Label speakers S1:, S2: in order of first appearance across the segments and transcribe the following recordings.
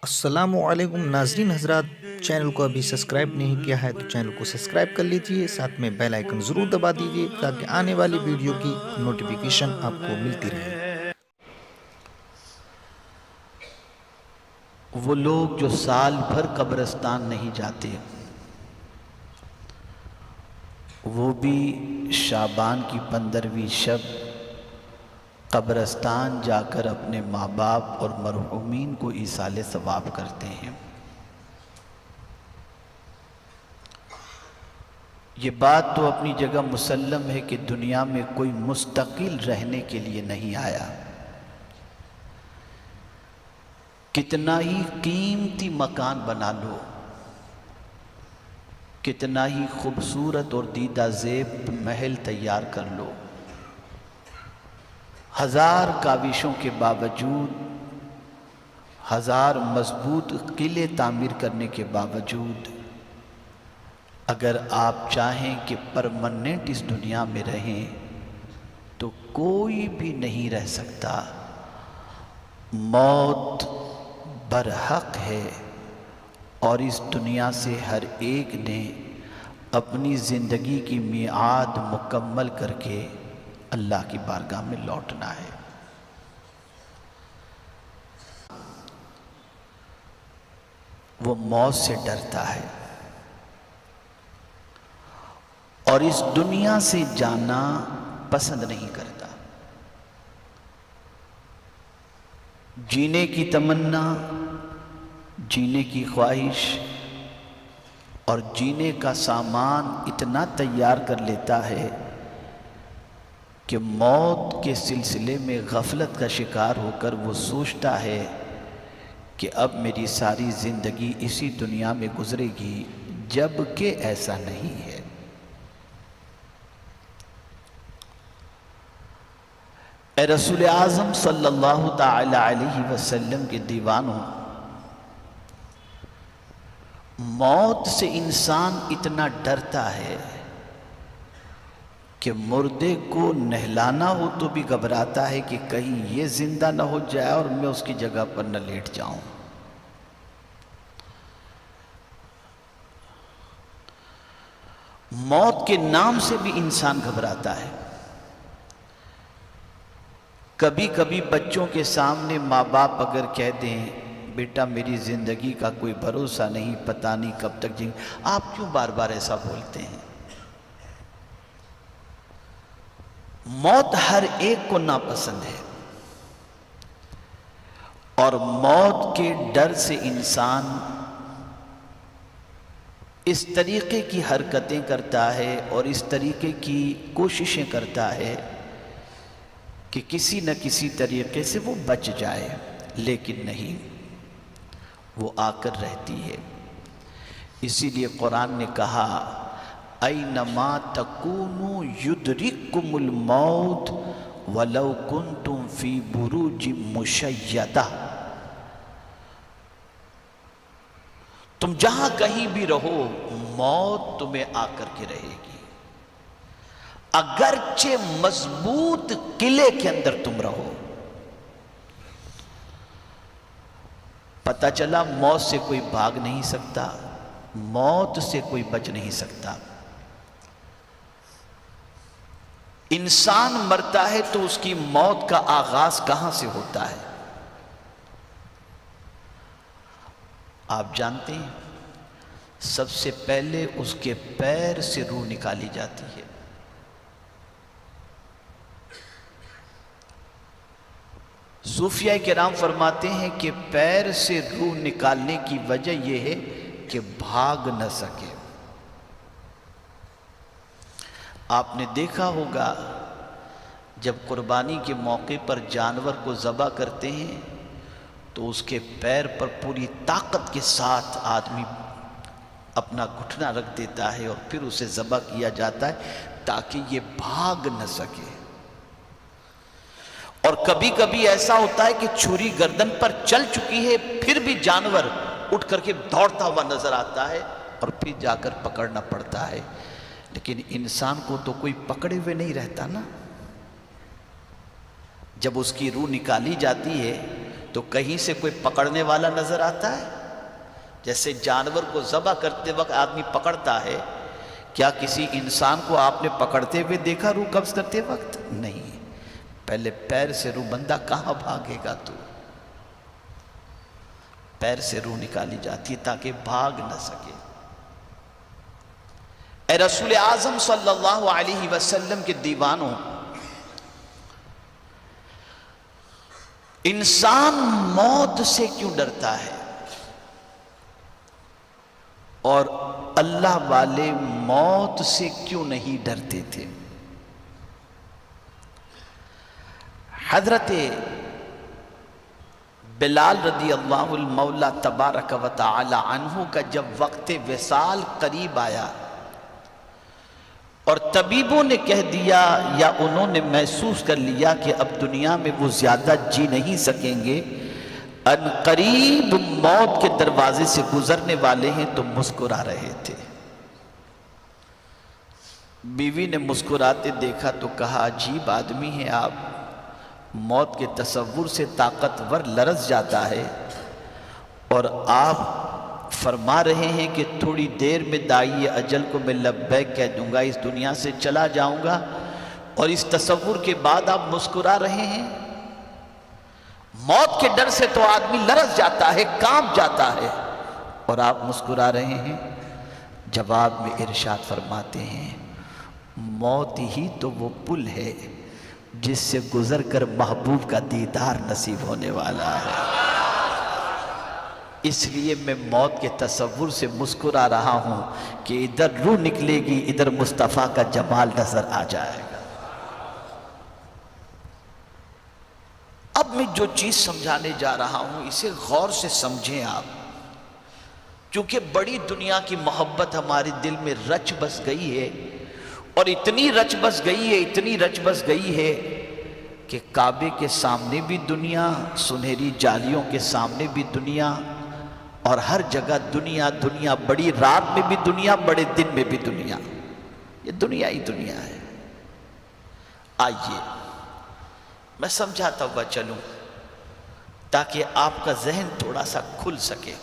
S1: السلام علیکم ناظرین حضرات، چینل کو ابھی سبسکرائب نہیں کیا ہے تو چینل کو سبسکرائب کر لیجئے، ساتھ میں بیل آئیکن ضرور دبا دیجئے تاکہ آنے والی ویڈیو کی نوٹیفیکیشن آپ کو ملتی رہے۔
S2: وہ لوگ جو سال بھر قبرستان نہیں جاتے، وہ بھی شعبان کی 15ویں شب قبرستان جا کر اپنے ماں باپ اور مرحومین کو ایصال ثواب کرتے ہیں۔ یہ بات تو اپنی جگہ مسلم ہے کہ دنیا میں کوئی مستقل رہنے کے لیے نہیں آیا۔ کتنا ہی قیمتی مکان بنا لو، کتنا ہی خوبصورت اور دیدہ زیب محل تیار کر لو، ہزار کاوشوں کے باوجود، ہزار مضبوط قلعے تعمیر کرنے کے باوجود، اگر آپ چاہیں کہ پرماننٹ اس دنیا میں رہیں تو کوئی بھی نہیں رہ سکتا۔ موت برحق ہے اور اس دنیا سے ہر ایک نے اپنی زندگی کی میعاد مکمل کر کے اللہ کی بارگاہ میں لوٹنا ہے۔ وہ موت سے ڈرتا ہے اور اس دنیا سے جانا پسند نہیں کرتا۔ جینے کی تمنا، جینے کی خواہش اور جینے کا سامان اتنا تیار کر لیتا ہے کہ موت کے سلسلے میں غفلت کا شکار ہو کر وہ سوچتا ہے کہ اب میری ساری زندگی اسی دنیا میں گزرے گی، جبکہ ایسا نہیں ہے۔ اے رسول اعظم صلی اللہ تعالی علیہ وسلم کے دیوانوں، موت سے انسان اتنا ڈرتا ہے کہ مردے کو نہلانا ہو تو بھی گھبراتا ہے کہ کہیں یہ زندہ نہ ہو جائے اور میں اس کی جگہ پر نہ لیٹ جاؤں۔ موت کے نام سے بھی انسان گھبراتا ہے۔ کبھی کبھی بچوں کے سامنے ماں باپ اگر کہہ دیں بیٹا میری زندگی کا کوئی بھروسہ نہیں، پتہ نہیں کب تک جائیں، آپ کیوں بار بار ایسا بولتے ہیں؟ موت ہر ایک کو ناپسند ہے اور موت کے ڈر سے انسان اس طریقے کی حرکتیں کرتا ہے اور اس طریقے کی کوششیں کرتا ہے کہ کسی نہ کسی طریقے سے وہ بچ جائے، لیکن نہیں، وہ آ کر رہتی ہے۔ اسی لیے قرآن نے کہا اینما تکونوا یدرککم الموت ولو کنتم فی بروج مشیدہ، تم جہاں کہیں بھی رہو موت تمہیں آ کر کے رہے گی، اگرچہ مضبوط قلعے کے اندر تم رہو۔ پتہ چلا موت سے کوئی بھاگ نہیں سکتا، موت سے کوئی بچ نہیں سکتا۔ انسان مرتا ہے تو اس کی موت کا آغاز کہاں سے ہوتا ہے؟ آپ جانتے ہیں سب سے پہلے اس کے پیر سے روح نکالی جاتی ہے۔ صوفیہ کرام فرماتے ہیں کہ پیر سے روح نکالنے کی وجہ یہ ہے کہ بھاگ نہ سکے۔ آپ نے دیکھا ہوگا جب قربانی کے موقع پر جانور کو ذبح کرتے ہیں تو اس کے پیر پر پوری طاقت کے ساتھ آدمی اپنا گھٹنا رکھ دیتا ہے اور پھر اسے ذبح کیا جاتا ہے تاکہ یہ بھاگ نہ سکے۔ اور کبھی کبھی ایسا ہوتا ہے کہ چھری گردن پر چل چکی ہے پھر بھی جانور اٹھ کر کے دوڑتا ہوا نظر آتا ہے اور پھر جا کر پکڑنا پڑتا ہے، لیکن انسان کو تو کوئی پکڑے ہوئے نہیں رہتا نا۔ جب اس کی روح نکالی جاتی ہے تو تو کہیں سے کوئی پکڑنے والا نظر آتا ہے؟ جیسے جانور کو ذبح کرتے وقت آدمی پکڑتا ہے، کیا کسی انسان کو آپ نے پکڑتے ہوئے دیکھا روح قبض کرتے وقت؟ نہیں، پہلے پیر سے روح، بندہ کہاں بھاگے گا تو پیر سے روح نکالی جاتی ہے تاکہ بھاگ نہ سکے۔ اے رسول اعظم صلی اللہ علیہ وسلم کے دیوانوں، انسان موت سے کیوں ڈرتا ہے اور اللہ والے موت سے کیوں نہیں ڈرتے تھے؟ حضرت بلال رضی اللہ المولا تبارک و تعالی عنہ کا جب وقت وصال قریب آیا اور طبیبوں نے کہہ دیا یا انہوں نے محسوس کر لیا کہ اب دنیا میں وہ زیادہ جی نہیں سکیں گے، ان قریب موت کے دروازے سے گزرنے والے ہیں، تو مسکرا رہے تھے۔ بیوی نے مسکراتے دیکھا تو کہا عجیب آدمی ہیں آپ، موت کے تصور سے طاقتور لرز جاتا ہے اور آپ فرما رہے ہیں کہ تھوڑی دیر میں داعی اجل کو میں لبیک کہہ دوں گا، اس دنیا سے چلا جاؤں گا، اور اس تصور کے بعد آپ مسکرا رہے ہیں؟ موت کے ڈر سے تو آدمی لرز جاتا ہے، کانپ جاتا ہے، اور آپ مسکرا رہے ہیں۔ جواب میں ارشاد فرماتے ہیں موت ہی تو وہ پل ہے جس سے گزر کر محبوب کا دیدار نصیب ہونے والا ہے، اس لیے میں موت کے تصور سے مسکرا رہا ہوں کہ ادھر روح نکلے گی، ادھر مصطفیٰ کا جمال نظر آ جائے گا۔ اب میں جو چیز سمجھانے جا رہا ہوں اسے غور سے سمجھیں آپ، کیونکہ بڑی دنیا کی محبت ہمارے دل میں رچ بس گئی ہے، اور اتنی رچ بس گئی ہے، اتنی رچ بس گئی ہے کہ کعبے کے سامنے بھی دنیا، سنہری جالیوں کے سامنے بھی دنیا، اور ہر جگہ دنیا دنیا، بڑی رات میں بھی دنیا، بڑے دن میں بھی دنیا، یہ دنیا ہی دنیا ہے۔ آئیے میں سمجھاتا ہوا چلوں تاکہ آپ کا ذہن تھوڑا سا کھل سکے۔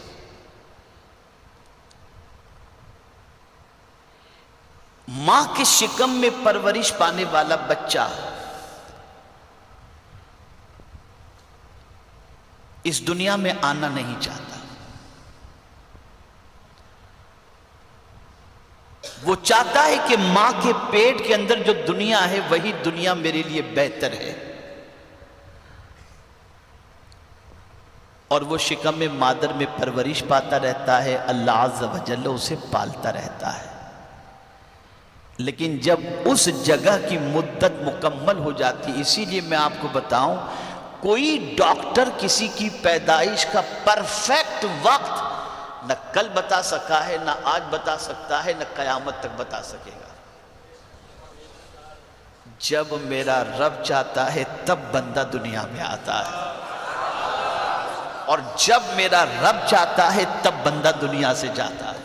S2: ماں کے شکم میں پرورش پانے والا بچہ اس دنیا میں آنا نہیں چاہتا، وہ چاہتا ہے کہ ماں کے پیٹ کے اندر جو دنیا ہے وہی دنیا میرے لیے بہتر ہے، اور وہ شکم مادر میں پرورش پاتا رہتا ہے، اللہ عز و جل اسے پالتا رہتا ہے۔ لیکن جب اس جگہ کی مدت مکمل ہو جاتی، اسی لیے میں آپ کو بتاؤں کوئی ڈاکٹر کسی کی پیدائش کا پرفیکٹ وقت نہ کل بتا سکا ہے، نہ آج بتا سکتا ہے، نہ قیامت تک بتا سکے گا۔ جب میرا رب چاہتا ہے تب بندہ دنیا میں آتا ہے، اور جب میرا رب چاہتا ہے تب بندہ دنیا سے جاتا ہے۔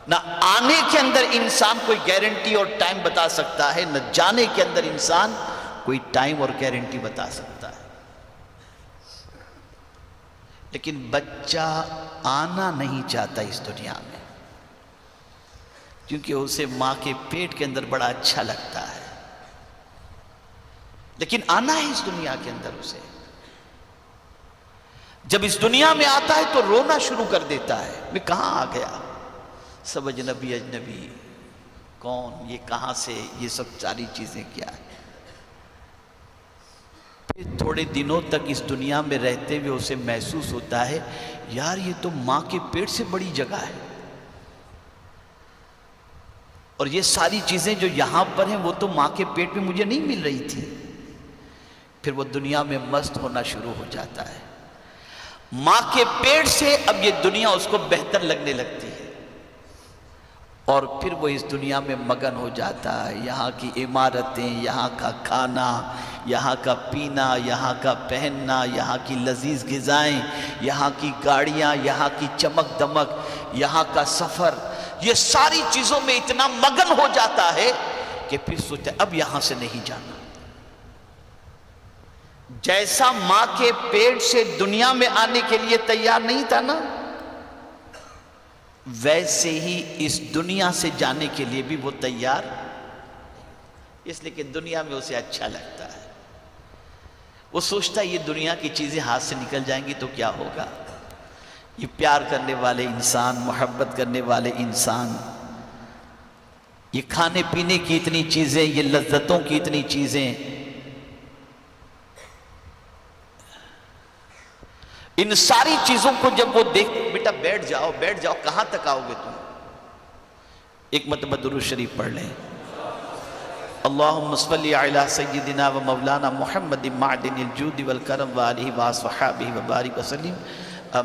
S2: نہ آنے کے اندر انسان کوئی گارنٹی اور ٹائم بتا سکتا ہے، نہ جانے کے اندر انسان کوئی ٹائم اور گارنٹی بتا سکتا ہے۔ لیکن بچہ آنا نہیں چاہتا اس دنیا میں، کیونکہ اسے ماں کے پیٹ کے اندر بڑا اچھا لگتا ہے، لیکن آنا ہے اس دنیا کے اندر اسے۔ جب اس دنیا میں آتا ہے تو رونا شروع کر دیتا ہے، میں کہاں آ گیا، سب اجنبی اجنبی، کون، یہ کہاں سے، یہ سب ساری چیزیں کیا ہے۔ پھر تھوڑے دنوں تک اس دنیا میں رہتے ہوئے اسے محسوس ہوتا ہے یار یہ تو ماں کے پیٹ سے بڑی جگہ ہے، اور یہ ساری چیزیں جو یہاں پر ہیں وہ تو ماں کے پیٹ میں مجھے نہیں مل رہی تھی۔ پھر وہ دنیا میں مست ہونا شروع ہو جاتا ہے، ماں کے پیٹ سے اب یہ دنیا اس کو بہتر لگنے لگتی ہے، اور پھر وہ اس دنیا میں مگن ہو جاتا ہے۔ یہاں کی عمارتیں، یہاں کا کھانا، یہاں کا پینا، یہاں کا پہننا، یہاں کی لذیذ غذائیں، یہاں کی گاڑیاں، یہاں کی چمک دمک، یہاں کا سفر، یہ ساری چیزوں میں اتنا مگن ہو جاتا ہے کہ پھر سوچتا ہے اب یہاں سے نہیں جانا۔ جیسا ماں کے پیٹ سے دنیا میں آنے کے لیے تیار نہیں تھا نا، ویسے ہی اس دنیا سے جانے کے لیے بھی وہ تیار، اس لیے کہ دنیا میں اسے اچھا لگتا ہے، وہ سوچتا ہے یہ دنیا کی چیزیں ہاتھ سے نکل جائیں گی تو کیا ہوگا۔ یہ پیار کرنے والے انسان، محبت کرنے والے انسان، یہ کھانے پینے کی اتنی چیزیں، یہ لذتوں کی اتنی چیزیں، ان ساری چیزوں کو جب وہ دیکھ، بیٹا بیٹھ جاؤ بیٹھ جاؤ، کہاں تک آؤ گے تم؟ ایک مرتبہ درود شریف پڑھ لیں، اللہم صلی علی سیدنا و مولانا محمد معدن الجود والکرم وآلہ وصحبہ وبارک وسلم۔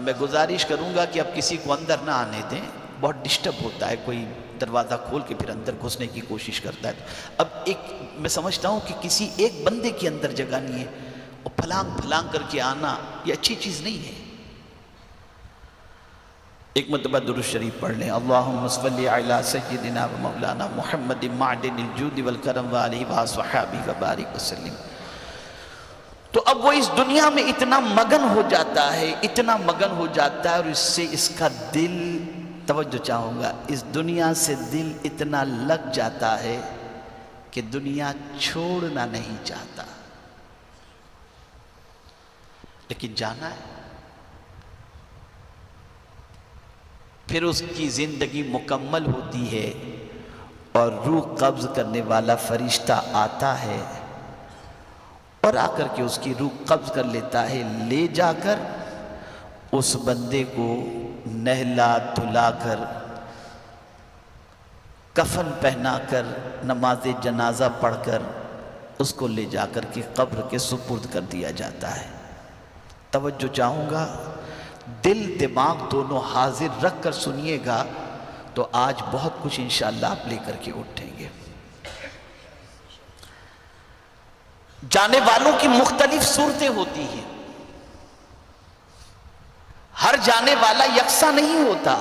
S2: میں گزارش کروں گا کہ اب کسی کو اندر نہ آنے دیں، بہت ڈسٹرب ہوتا ہے، کوئی دروازہ کھول کے پھر اندر گھسنے کی کوشش کرتا ہے۔ اب میں سمجھتا ہوں کہ کسی ایک بندے کے اندر جگہ نہیں ہے، اور پھلانگ کر کے آنا یہ اچھی چیز نہیں ہے۔ ایک مرتبہ درود شریف پڑھ لیں، اللہم صلی علی سیدنا و مولانا محمد معدن الجود والکرم وآلہ وصحبہ وبارک وسلم۔ تو اب وہ اس دنیا میں اتنا مگن ہو جاتا ہے، اتنا مگن ہو جاتا ہے، اور اس سے اس کا دل، توجہ چاہوں گا، اس دنیا سے دل اتنا لگ جاتا ہے کہ دنیا چھوڑنا نہیں چاہتا، لیکن جانا ہے۔ پھر اس کی زندگی مکمل ہوتی ہے اور روح قبض کرنے والا فرشتہ آتا ہے اور آ کر کے اس کی روح قبض کر لیتا ہے، لے جا کر اس بندے کو نہلا دھلا کر، کفن پہنا کر، نماز جنازہ پڑھ کر اس کو لے جا کر کے قبر کے سپرد کر دیا جاتا ہے۔ توجہ چاہوں گا، دل دماغ دونوں حاضر رکھ کر سنیے گا تو آج بہت کچھ انشاءاللہ آپ لے کر کے اٹھیں گے۔ جانے والوں کی مختلف صورتیں ہوتی ہیں، ہر جانے والا یکساں نہیں ہوتا،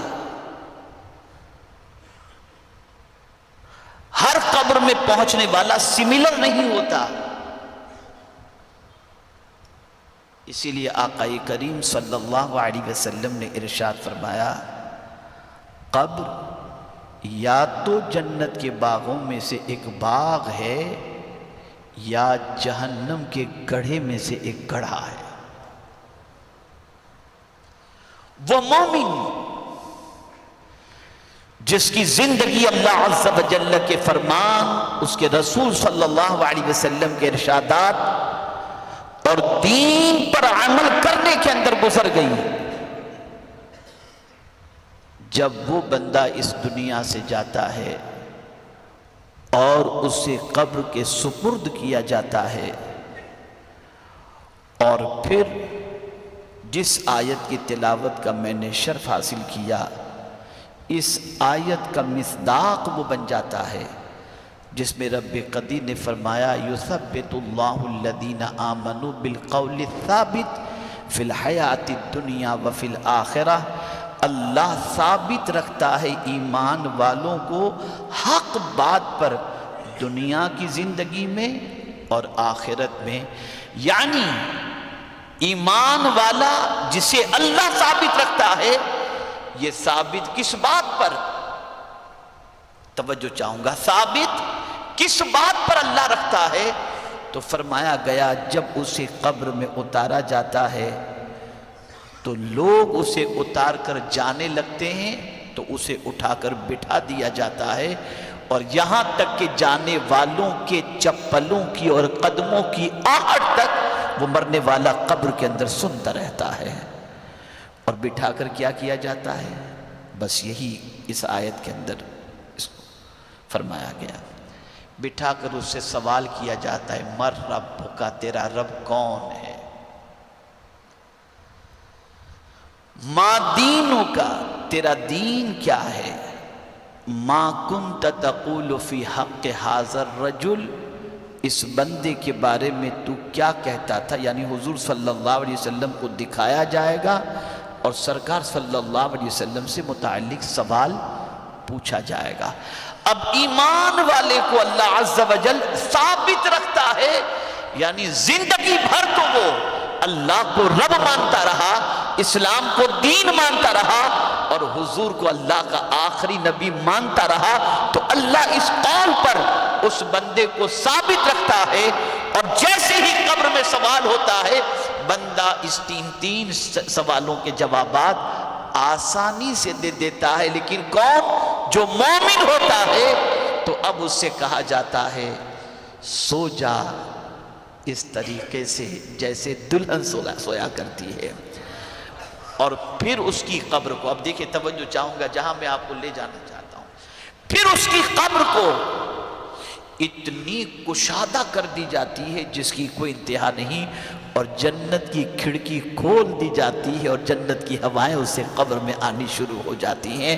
S2: ہر قبر میں پہنچنے والا سملر نہیں ہوتا۔ اسی لیے آقا کریم صلی اللہ علیہ وسلم نے ارشاد فرمایا، قبر یا تو جنت کے باغوں میں سے ایک باغ ہے یا جہنم کے گڑھے میں سے ایک گڑھا ہے۔ وہ مومن جس کی زندگی اللہ عز و جل کے فرمان، اس کے رسول صلی اللہ علیہ وسلم کے ارشادات اور دین پر عمل کرنے کے اندر گزر گئی، جب وہ بندہ اس دنیا سے جاتا ہے اور اسے قبر کے سپرد کیا جاتا ہے، اور پھر جس آیت کی تلاوت کا میں نے شرف حاصل کیا، اس آیت کا مصداق وہ بن جاتا ہے جس میں رب قدیر نے فرمایا، یثبت اللہ الذین آمنوا بالقول الثابت فی الحیات الدنیا وفی الآخرہ۔ اللہ ثابت رکھتا ہے ایمان والوں کو حق بات پر، دنیا کی زندگی میں اور آخرت میں۔ یعنی ایمان والا جسے اللہ ثابت رکھتا ہے، یہ ثابت کس بات پر؟ توجہ چاہوں گا، ثابت کس بات پر اللہ رکھتا ہے؟ تو فرمایا گیا جب اسے قبر میں اتارا جاتا ہے تو لوگ اسے اتار کر جانے لگتے ہیں، تو اسے اٹھا کر بٹھا دیا جاتا ہے، اور یہاں تک کہ جانے والوں کے چپلوں کی اور قدموں کی آہٹ تک وہ مرنے والا قبر کے اندر سنتا رہتا ہے۔ اور بٹھا کر کیا کیا جاتا ہے؟ بس یہی اس آیت کے اندر اس کو فرمایا گیا۔ بٹھا کر اس سے سوال کیا جاتا ہے، مر ربک، تیرا رب کون ہے؟ ما دینک، تیرا دین کیا ہے؟ ما کنت تقول فی حق ھذا الرجل، اس بندے کے بارے میں تو کیا کہتا تھا؟ یعنی حضور صلی اللہ علیہ وسلم کو دکھایا جائے گا اور سرکار صلی اللہ علیہ وسلم سے متعلق سوال پوچھا جائے گا۔ اب ایمان والے کو اللہ عز و جل ثابت رکھتا ہے یعنی زندگی بھر تو وہ اللہ کو رب مانتا رہا، اسلام کو دین مانتا رہا اور حضور کو اللہ کا آخری نبی مانتا رہا، تو اللہ اس قول پر اس بندے کو ثابت رکھتا ہے، اور جیسے ہی قبر میں سوال ہوتا ہے بندہ اس تین سوالوں کے جوابات آسانی سے دے دیتا ہے۔ لیکن کون؟ جو مومن ہوتا ہے تو اب اس سے کہا جاتا ہے سو جا اس طریقے سے جیسے دلہن سویا کرتی ہے، اور پھر اس کی قبر کو، اب دیکھیں توجہ چاہوں گا جہاں میں آپ کو لے جانا چاہتا ہوں، پھر اس کی قبر کو اتنی کشادہ کر دی جاتی ہے جس کی کوئی انتہا نہیں، اور جنت کی کھڑکی کھول دی جاتی ہے اور جنت کی ہوائیں اسے قبر میں آنی شروع ہو جاتی ہیں۔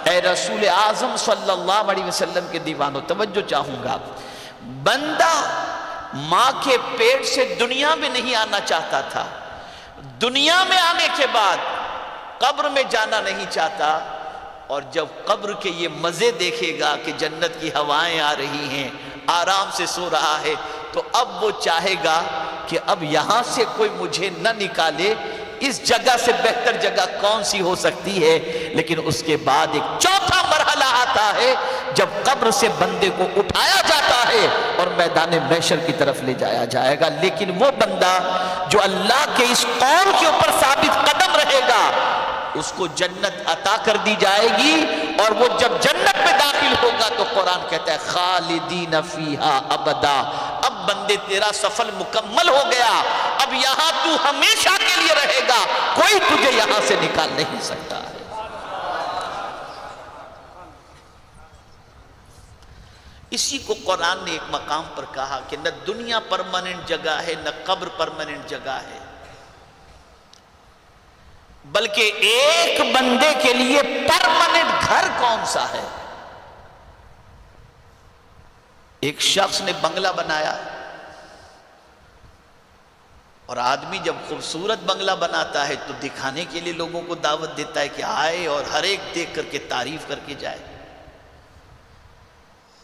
S2: اے رسول اعظم صلی اللہ علیہ وسلم کے دیوانوں توجہ چاہوں گا، بندہ ماں کے پیٹ سے دنیا میں نہیں آنا چاہتا تھا، دنیا میں آنے کے بعد قبر میں جانا نہیں چاہتا، اور جب قبر کے یہ مزے دیکھے گا کہ جنت کی ہوائیں آ رہی ہیں، آرام سے سو رہا ہے، تو اب وہ چاہے گا کہ اب یہاں سے کوئی مجھے نہ نکالے، اس جگہ سے بہتر جگہ کون سی ہو سکتی ہے۔ لیکن اس کے بعد ایک چوتھا مرحلہ آتا ہے جب قبر سے بندے کو اٹھایا جاتا ہے اور میدان محشر کی طرف لے جایا جائے گا، لیکن وہ بندہ جو اللہ کے اس قول کے اوپر ثابت قدم رہے گا اس کو جنت عطا کر دی جائے گی، اور وہ جب جنت میں داخل ہوگا تو قرآن کہتا ہے خالدین فیہا ابدا، اب بندے تیرا سفر مکمل ہو گیا، اب یہاں تو ہمیشہ کے لیے رہے گا، کوئی تجھے یہاں سے نکال نہیں سکتا ہے۔ اسی کو قرآن نے ایک مقام پر کہا کہ نہ دنیا پرماننٹ جگہ ہے نہ قبر پرماننٹ جگہ ہے، بلکہ ایک بندے کے لیے پرماننٹ گھر کون سا ہے؟ ایک شخص نے بنگلہ بنایا، اور آدمی جب خوبصورت بنگلہ بناتا ہے تو دکھانے کے لیے لوگوں کو دعوت دیتا ہے کہ آئے اور ہر ایک دیکھ کر کے تعریف کر کے جائے۔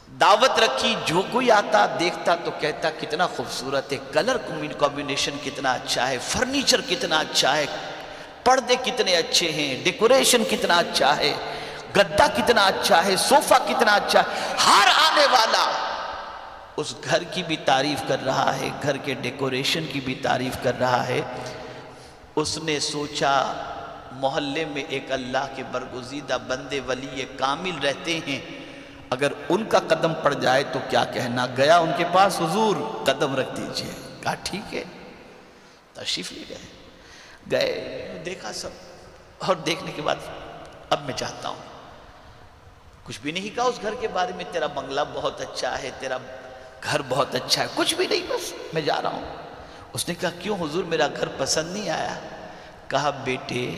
S2: دعوت رکھی، جو کوئی آتا دیکھتا تو کہتا کتنا خوبصورت ہے، کلر کمبینیشن کتنا اچھا ہے، فرنیچر کتنا اچھا ہے، پردے کتنے اچھے ہیں، ڈیکوریشن کتنا اچھا ہے، گدا کتنا اچھا ہے، صوفہ کتنا اچھا ہے۔ ہر آنے والا اس گھر کی بھی تعریف کر رہا ہے، گھر کے ڈیکوریشن کی بھی تعریف کر رہا ہے۔ اس نے سوچا محلے میں ایک اللہ کے برگزیدہ بندے ولی کامل رہتے ہیں، اگر ان کا قدم پڑ جائے تو کیا کہنا۔ گیا ان کے پاس، حضور قدم رکھ دیجئے، کہا ٹھیک ہے، تشریف لے گئے، دیکھا سب، اور دیکھنے کے بعد اب میں چاہتا ہوں، کچھ بھی نہیں کہا اس گھر کے بارے میں، تیرا بنگلہ بہت اچھا ہے، تیرا گھر بہت اچھا ہے، کچھ بھی نہیں، بس میں جا رہا ہوں۔ اس نے کہا کیوں حضور میرا گھر پسند نہیں آیا؟ کہا بیٹے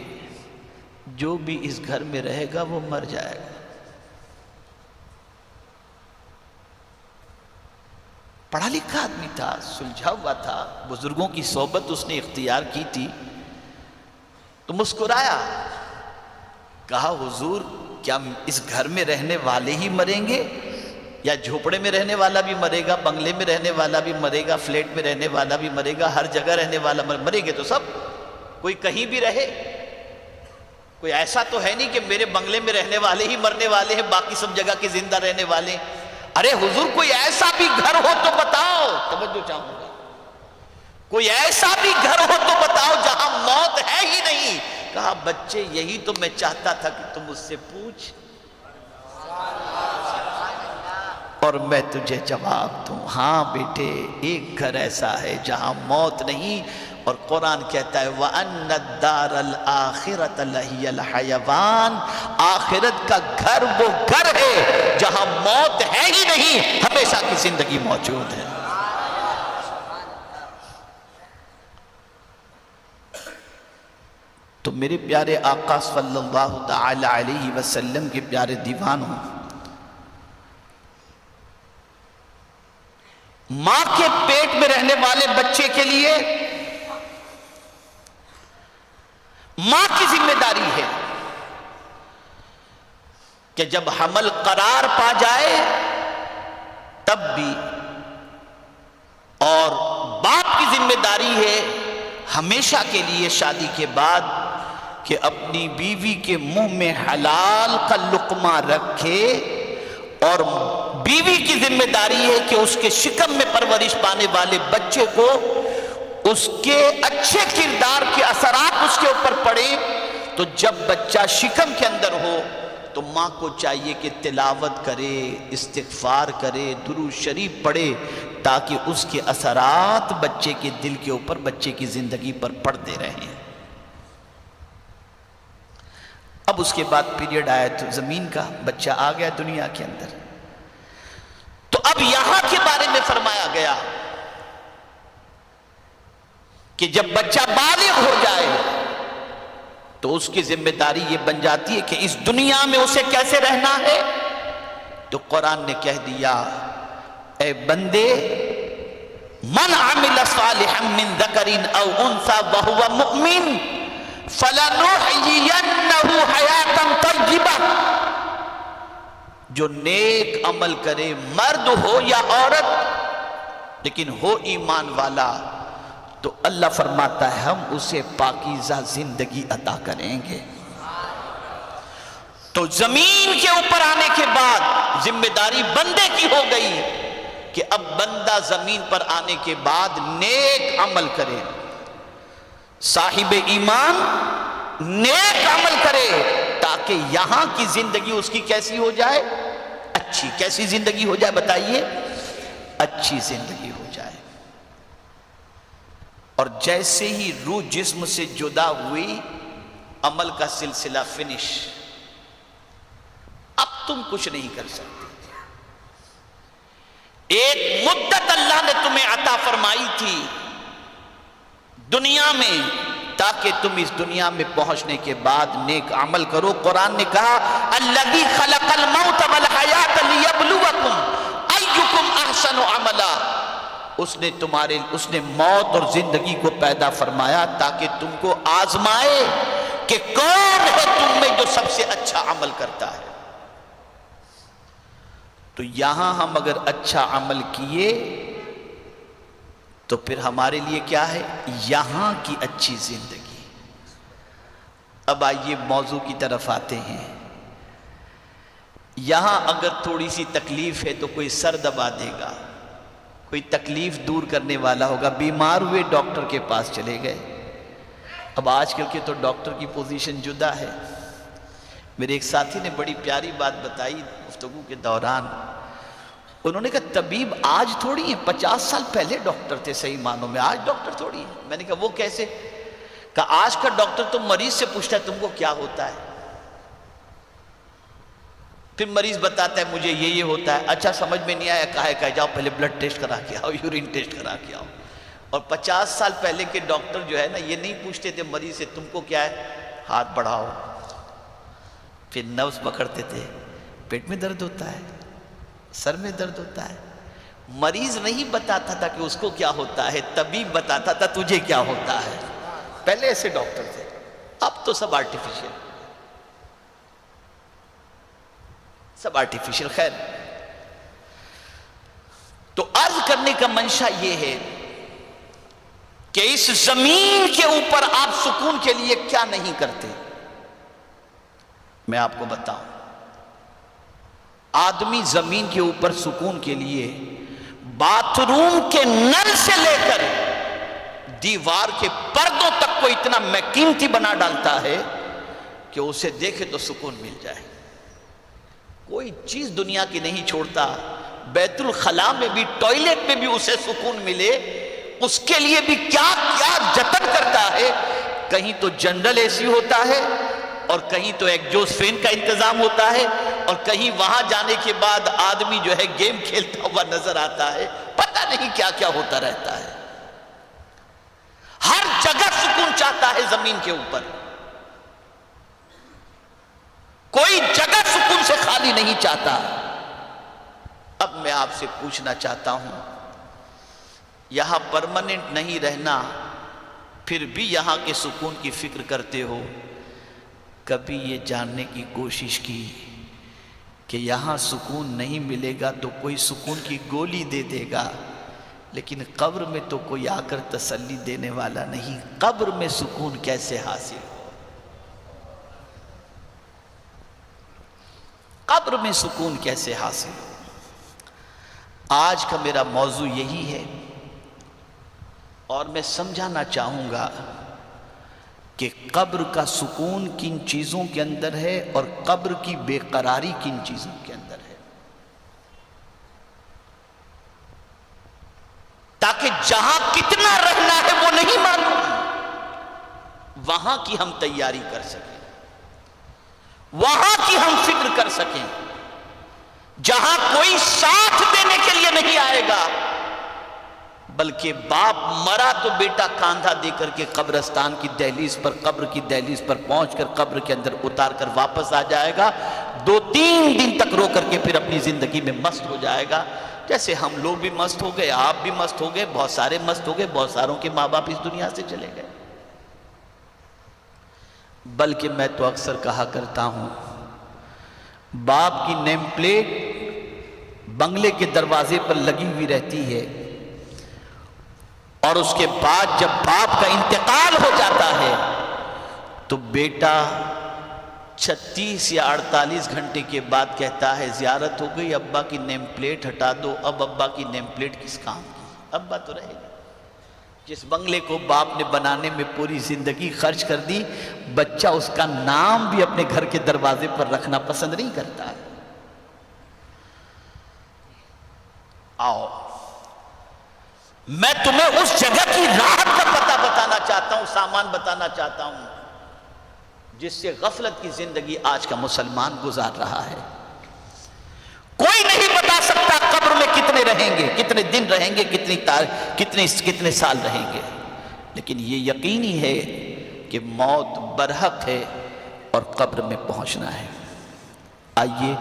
S2: جو بھی اس گھر میں رہے گا وہ مر جائے گا۔ پڑھا لکھا آدمی تھا، سلجھا ہوا تھا، بزرگوں کی صحبت اس نے اختیار کی تھی، تو مسکرایا، کہا حضور کیا اس گھر میں رہنے والے ہی مریں گے، یا جھوپڑے میں رہنے والا بھی مرے گا، بنگلے میں رہنے والا بھی مرے گا، فلیٹ میں رہنے والا بھی مرے گا، ہر جگہ رہنے والا مریں گے تو سب، کوئی کہیں بھی رہے، کوئی ایسا تو ہے نہیں کہ میرے بنگلے میں رہنے والے ہی مرنے والے ہیں، باقی سب جگہ کے زندہ رہنے والے ہیں۔ ارے حضور کوئی ایسا بھی گھر ہو تو بتاؤ، توجہ چاہوں گا، کوئی ایسا بھی گھر ہو تو بتاؤ جہاں موت ہے ہی نہیں۔ کہا بچے یہی تو میں چاہتا تھا کہ تم مجھ سے پوچھ اور میں تجھے جواب دوں۔ ہاں بیٹے ایک گھر ایسا ہے جہاں موت نہیں، اور قرآن کہتا ہے وَأَنَّ الدَّارَ الْآخِرَةَ لَهِيَ الْحَيَوَانِ، آخرت کا گھر وہ گھر ہے جہاں موت ہے ہی نہیں، ہمیشہ کی زندگی موجود ہے۔ تو میرے پیارے آقا صلی اللہ تعالی علیہ وسلم کے پیارے دیوانوں، ماں کے پیٹ میں رہنے والے بچے کے لیے ماں کی ذمہ داری ہے کہ جب حمل قرار پا جائے تب بھی اور باپ کی ذمہ داری ہے ہمیشہ کے لیے شادی کے بعد کہ اپنی بیوی کے منہ میں حلال کا لقمہ رکھے، اور بیوی کی ذمہ داری ہے کہ اس کے شکم میں پرورش پانے والے بچے کو اس کے اچھے کردار کے اثرات اس کے اوپر پڑے۔ تو جب بچہ شکم کے اندر ہو تو ماں کو چاہیے کہ تلاوت کرے، استغفار کرے، درود شریف پڑھے، تاکہ اس کے اثرات بچے کے دل کے اوپر، بچے کی زندگی پر پڑتے رہیں۔ اب اس کے بعد پیریڈ آیا تو زمین کا، بچہ آ گیا دنیا کے اندر، تو اب یہاں کے بارے میں فرمایا گیا کہ جب بچہ بالغ ہو جائے تو اس کی ذمہ داری یہ بن جاتی ہے کہ اس دنیا میں اسے کیسے رہنا ہے۔ تو قرآن نے کہہ دیا، اے بندے، من عمل صالحا من ذکر او انثى وهو مؤمن فلنحيينه حیاتا طیبہ، جو نیک عمل کرے، مرد ہو یا عورت، لیکن ہو ایمان والا، تو اللہ فرماتا ہے ہم اسے پاکیزہ زندگی عطا کریں گے۔ تو زمین کے اوپر آنے کے بعد ذمہ داری بندے کی ہو گئی کہ اب بندہ زمین پر آنے کے بعد نیک عمل کرے، صاحب ایمان نیک عمل کرے، تاکہ یہاں کی زندگی اس کی کیسی ہو جائے؟ اچھی۔ کیسی زندگی ہو جائے بتائیے؟ اچھی زندگی ہو جائے۔ اور جیسے ہی روح جسم سے جدا ہوئی، عمل کا سلسلہ فنش، اب تم کچھ نہیں کر سکتے۔ ایک مدت اللہ نے تمہیں عطا فرمائی تھی دنیا میں، تاکہ تم اس دنیا میں پہنچنے کے بعد نیک عمل کرو۔ قرآن نے کہا الذی خلق الموت والحیات لیبلوکم ایکم احسن عملا، اس نے موت اور زندگی کو پیدا فرمایا تاکہ تم کو آزمائے کہ کون ہے تم میں جو سب سے اچھا عمل کرتا ہے۔ تو یہاں ہم اگر اچھا عمل کیے تو پھر ہمارے لیے کیا ہے؟ یہاں کی اچھی زندگی۔ اب آئیے موضوع کی طرف آتے ہیں۔ یہاں اگر تھوڑی سی تکلیف ہے تو کوئی سر دبا دے گا، کوئی تکلیف دور کرنے والا ہوگا، بیمار ہوئے ڈاکٹر کے پاس چلے گئے۔ اب آج کل کے تو ڈاکٹر کی پوزیشن جدا ہے۔ میرے ایک ساتھی نے بڑی پیاری بات بتائی گفتگو کے دوران، انہوں نے کہا طبیب آج تھوڑی ہیں، 50 سال پہلے ڈاکٹر تھے صحیح معنوں میں، آج ڈاکٹر تھوڑی ہیں۔ میں نے کہا وہ کیسے؟ کہا آج کا ڈاکٹر تو مریض سے پوچھتا ہے تم کو کیا ہوتا ہے، پھر مریض بتاتا ہے مجھے یہ ہوتا ہے، اچھا سمجھ میں نہیں آیا، کہا جاؤ پہلے بلڈ ٹیسٹ کرا کے آؤ، یورین ٹیسٹ کرا کے آؤ۔ اور 50 سال پہلے کے ڈاکٹر جو ہے نا، یہ نہیں پوچھتے تھے مریض سے تم کو کیا ہے، ہاتھ بڑھاؤ، پھر نبض پکڑتے تھے، پیٹ میں درد ہوتا ہے، سر میں درد ہوتا ہے۔ مریض نہیں بتاتا تھا کہ اس کو کیا ہوتا ہے، طبیب بتاتا تھا تجھے کیا ہوتا ہے۔ پہلے ایسے ڈاکٹر تھے، اب تو سب آرٹیفیشل، سب آرٹیفیشل۔ خیر، تو عرض کرنے کا منشا یہ ہے کہ اس زمین کے اوپر آپ سکون کے لیے کیا نہیں کرتے۔ میں آپ کو بتاؤں، آدمی زمین کے اوپر سکون کے لیے باتھ روم کے نل سے لے کر دیوار کے پردوں تک کو اتنا قیمتی بنا ڈالتا ہے کہ اسے دیکھے تو سکون مل جائے۔ کوئی چیز دنیا کی نہیں چھوڑتا، بیت الخلاء میں بھی، ٹوائلٹ میں بھی اسے سکون ملے، اس کے لیے بھی کیا کیا جتن کرتا ہے۔ کہیں تو جنرل اے سی ہوتا ہے، اور کہیں تو ایگزوسٹ فین کا انتظام ہوتا ہے، اور کہیں وہاں جانے کے بعد آدمی جو ہے گیم کھیلتا ہوا نظر آتا ہے، پتہ نہیں کیا کیا ہوتا رہتا ہے۔ ہر جگہ سکون چاہتا ہے زمین کے اوپر، کوئی جگہ سکون سے خالی نہیں چاہتا۔ اب میں آپ سے پوچھنا چاہتا ہوں، یہاں پرماننٹ نہیں رہنا، پھر بھی یہاں کے سکون کی فکر کرتے ہو، کبھی یہ جاننے کی کوشش کی کہ یہاں سکون نہیں ملے گا تو کوئی سکون کی گولی دے دے گا لیکن قبر میں تو کوئی آ کر تسلی دینے والا نہیں. قبر میں سکون کیسے حاصل ہو؟ قبر میں سکون کیسے حاصل ہو؟ آج کا میرا موضوع یہی ہے، اور میں سمجھانا چاہوں گا کہ قبر کا سکون کن چیزوں کے اندر ہے اور قبر کی بے قراری کن چیزوں کے اندر ہے، تاکہ جہاں کتنا رہنا ہے وہ نہیں معلوم، وہاں کی ہم تیاری کر سکیں، وہاں کی ہم فکر کر سکیں. جہاں کوئی ساتھ دینے کے لیے نہیں آئے گا، بلکہ باپ مرا تو بیٹا کاندھا دے کر کے قبرستان کی دہلیز پر، قبر کی دہلیز پر پہنچ کر قبر کے اندر اتار کر واپس آ جائے گا. 2-3 دن تک رو کر کے پھر اپنی زندگی میں مست ہو جائے گا. جیسے ہم لوگ بھی مست ہو گئے، آپ بھی مست ہو گئے، بہت سارے مست ہو گئے، بہت ساروں کے ماں باپ اس دنیا سے چلے گئے. بلکہ میں تو اکثر کہا کرتا ہوں، باپ کی نیم پلیٹ بنگلے کے دروازے پر لگی ہوئی رہتی ہے، اور اس کے بعد جب باپ کا انتقال ہو جاتا ہے تو بیٹا 36 یا 48 گھنٹے کے بعد کہتا ہے زیارت ہو گئی، ابا کی نیم پلیٹ ہٹا دو. اب ابا کی نیم پلیٹ کس کام کی؟ ابا تو رہے گا. جس بنگلے کو باپ نے بنانے میں پوری زندگی خرچ کر دی، بچہ اس کا نام بھی اپنے گھر کے دروازے پر رکھنا پسند نہیں کرتا ہے. آؤ میں تمہیں اس جگہ کی راحت کا پتہ بتانا چاہتا ہوں، سامان بتانا چاہتا ہوں جس سے غفلت کی زندگی آج کا مسلمان گزار رہا ہے. کوئی نہیں بتا سکتا قبر میں کتنے رہیں گے، کتنے دن رہیں گے، کتنے سال رہیں گے، لیکن یہ یقینی ہے کہ موت برحق ہے اور قبر میں پہنچنا ہے. آئیے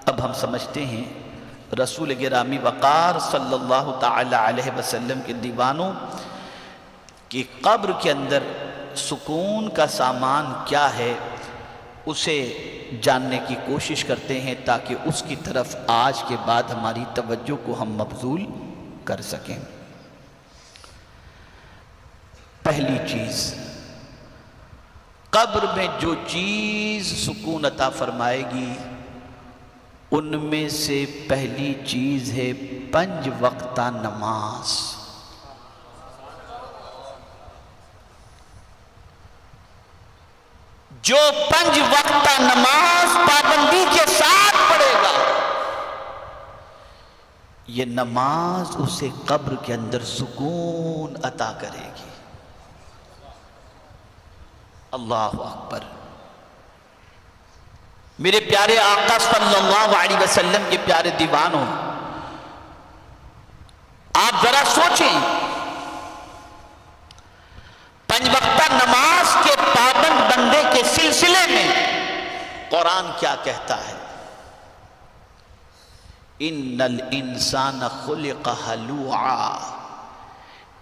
S2: اب ہم سمجھتے ہیں رسول گرامی وقار صلی اللہ تعالی علیہ وسلم کے دیوانوں کہ قبر کے اندر سکون کا سامان کیا ہے، اسے جاننے کی کوشش کرتے ہیں تاکہ اس کی طرف آج کے بعد ہماری توجہ کو ہم مبذول کر سکیں. پہلی چیز، قبر میں جو چیز سکون عطا فرمائے گی ان میں سے پہلی چیز ہے 5 وقتہ نماز. جو 5 وقتہ نماز پابندی کے ساتھ پڑھے گا، یہ نماز اسے قبر کے اندر سکون عطا کرے گی. اللہ اکبر. میرے پیارے آقا صلی اللہ علیہ وسلم کے پیارے دیوانوں، آپ ذرا سوچیں 5 وقتہ نماز کے پابند بندے کے سلسلے میں قرآن کیا کہتا ہے؟ ان الانسان خلق ہلوعا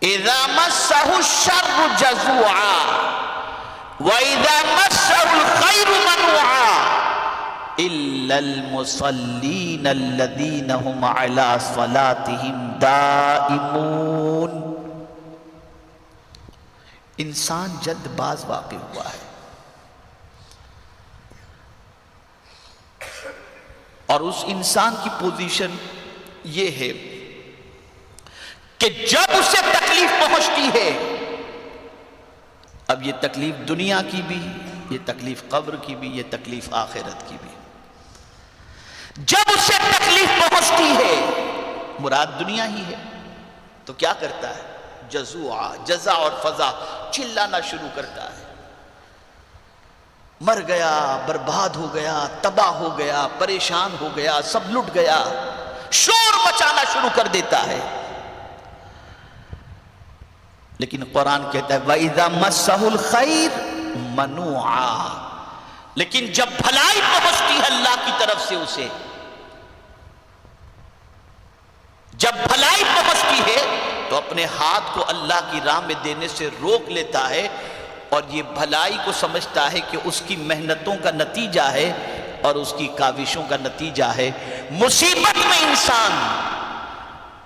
S2: اذا مسہ الشر جزوعا واذا مسہ الخیر منوعا الا المصلین الذین هم علی صلاتهم دائمون. انسان جلد باز واقع ہوا ہے، اور اس انسان کی پوزیشن یہ ہے کہ جب اسے تکلیف پہنچتی ہے، اب یہ تکلیف دنیا کی بھی، یہ تکلیف قبر کی بھی، یہ تکلیف آخرت کی بھی، جب اسے تکلیف پہنچتی ہے، مراد دنیا ہی ہے، تو کیا کرتا ہے؟ جزوعا، جزا اور فضا، چلانا شروع کرتا ہے. مر گیا، برباد ہو گیا، تباہ ہو گیا، پریشان ہو گیا، سب لٹ گیا، شور مچانا شروع کر دیتا ہے. لیکن قرآن کہتا ہے وَإِذَا مَسَّهُ الْخَيْرُ مَنُوعًا، لیکن جب بھلائی پہنچتی ہے اللہ کی طرف سے اسے، جب بھلائی پہنچتی ہے تو اپنے ہاتھ کو اللہ کی راہ میں دینے سے روک لیتا ہے، اور یہ بھلائی کو سمجھتا ہے کہ اس کی محنتوں کا نتیجہ ہے اور اس کی کاوشوں کا نتیجہ ہے. مصیبت میں انسان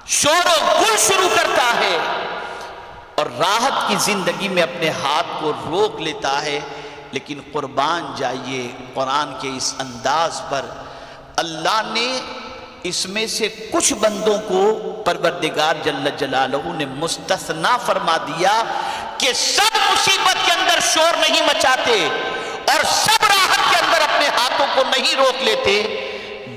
S2: شور و گل شروع کرتا ہے اور راحت کی زندگی میں اپنے ہاتھ کو روک لیتا ہے. لیکن قربان جائیے قرآن کے اس انداز پر. اللہ نے اس میں سے کچھ بندوں کو پروردگار جل جلالہ نے مستثنا فرما دیا کہ سب مصیبت کے اندر شور نہیں مچاتے اور سب راحت کے اندر اپنے ہاتھوں کو نہیں روک لیتے،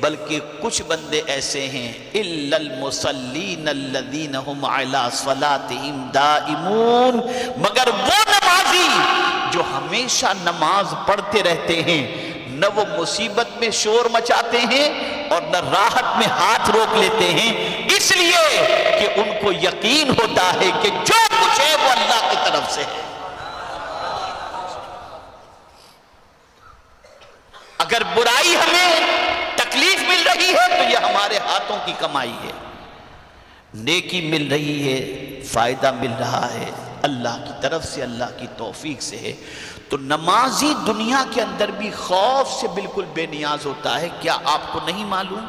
S2: بلکہ کچھ بندے ایسے ہیں الا المصلین الذین هم علی صلاتهم دائمون، مگر وہ نمازی جو ہمیشہ نماز پڑھتے رہتے ہیں، نہ وہ مصیبت میں شور مچاتے ہیں اور نہ راحت میں ہاتھ روک لیتے ہیں، اس لیے کہ ان کو یقین ہوتا ہے کہ جو کچھ ہے وہ اللہ کی طرف سے ہے. اگر برائی ہمیں تکلیف مل رہی ہے تو یہ ہمارے ہاتھوں کی کمائی ہے، نیکی مل رہی ہے، فائدہ مل رہا ہے اللہ کی طرف سے، اللہ کی توفیق سے ہے. تو نمازی دنیا کے اندر بھی خوف سے بالکل بے نیاز ہوتا ہے. کیا آپ کو نہیں معلوم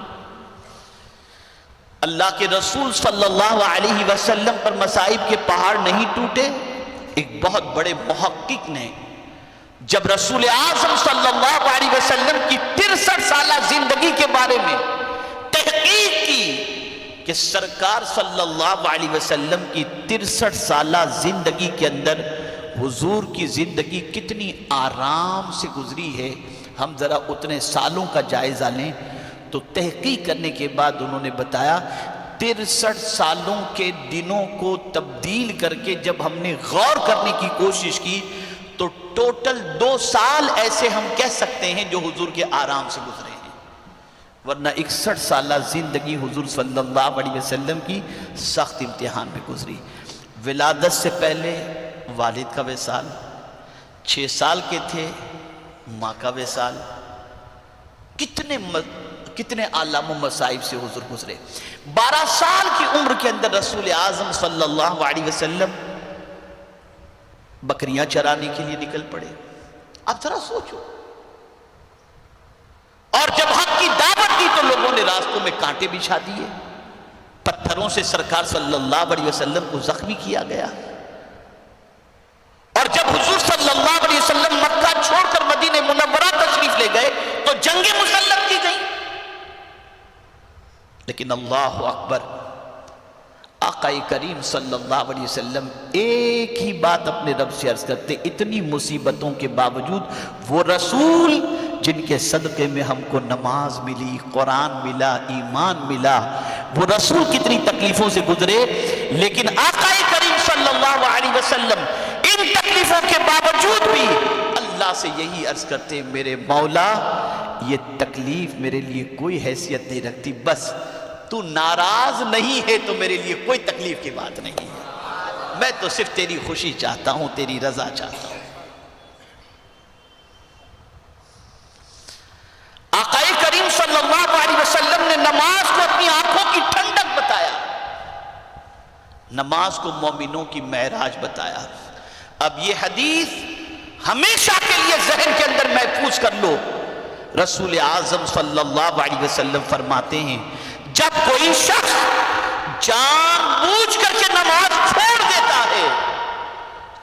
S2: اللہ کے رسول صلی اللہ علیہ وسلم پر مصائب کے پہاڑ نہیں ٹوٹے؟ ایک بہت بڑے محقق نے جب رسول اعظم صلی اللہ علیہ وسلم کی 63 سالہ زندگی کے بارے میں تحقیق کی کہ سرکار صلی اللہ علیہ وسلم کی 63 سالہ زندگی کے اندر حضور کی زندگی کتنی آرام سے گزری ہے، ہم ذرا اتنے سالوں کا جائزہ لیں تو تحقیق کرنے کے بعد انہوں نے بتایا 63 سالوں کے دنوں کو تبدیل کر کے جب ہم نے غور کرنے کی کوشش کی تو ٹوٹل 2 سال ایسے ہم کہہ سکتے ہیں جو حضور کے آرام سے گزرے ہیں، ورنہ 61 سالہ زندگی حضور صلی اللہ علیہ وسلم کی سخت امتحان میں گزری. ولادت سے پہلے والد کا وصال، 6 سال کے تھے ماں کا وصال، کتنے آلام و مصائب سے حضور گزرے. 12 سال کی عمر کے اندر رسول اعظم صلی اللہ علیہ وسلم بکریاں چرانے کے لیے نکل پڑے. اب ذرا سوچو، اور جب حق کی دعوت دی تو لوگوں نے راستوں میں کانٹے بچھا دیے، پتھروں سے سرکار صلی اللہ علیہ وسلم کو زخمی کیا گیا. اور جب حضور صلی اللہ علیہ وسلم مکہ چھوڑ کر مدینہ منورہ تشریف لے گئے تو جنگیں مسلط کی گئیں. لیکن اللہ اکبر، آقا کریم صلی اللہ علیہ وسلم ایک ہی بات اپنے رب سے عرض کرتے، اتنی مصیبتوں کے باوجود وہ رسول جن کے صدقے میں ہم کو نماز ملی، قرآن ملا، ایمان ملا، وہ رسول کتنی تکلیفوں سے گزرے، لیکن آقا کریم صلی اللہ علیہ وسلم ان تکلیفوں کے باوجود بھی اللہ سے یہی عرض کرتے، میرے مولا یہ تکلیف میرے لیے کوئی حیثیت نہیں رکھتی، بس تو ناراض نہیں ہے تو میرے لیے کوئی تکلیف کی بات نہیں ہے، میں تو صرف تیری خوشی چاہتا ہوں، تیری رضا چاہتا ہوں. آقا کریم صلی اللہ علیہ وسلم نے نماز کو اپنی آنکھوں کی ٹھنڈک بتایا، نماز کو مومنوں کی معراج بتایا. اب یہ حدیث ہمیشہ کے لیے ذہن کے اندر محفوظ کر لو. رسول اعظم صلی اللہ علیہ وسلم فرماتے ہیں جب کوئی شخص جان بوجھ کر کے نماز چھوڑ دیتا ہے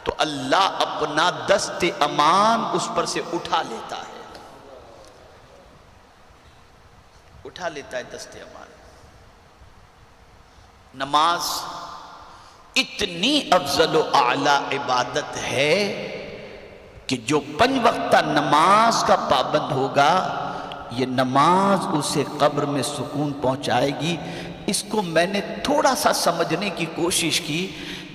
S2: تو اللہ اپنا دست امان اس پر سے اٹھا لیتا ہے، اٹھا لیتا ہے دست امان. نماز اتنی افضل و اعلی عبادت ہے کہ جو 5 وقتہ نماز کا پابند ہوگا یہ نماز اسے قبر میں سکون پہنچائے گی. اس کو میں نے تھوڑا سا سمجھنے کی کوشش کی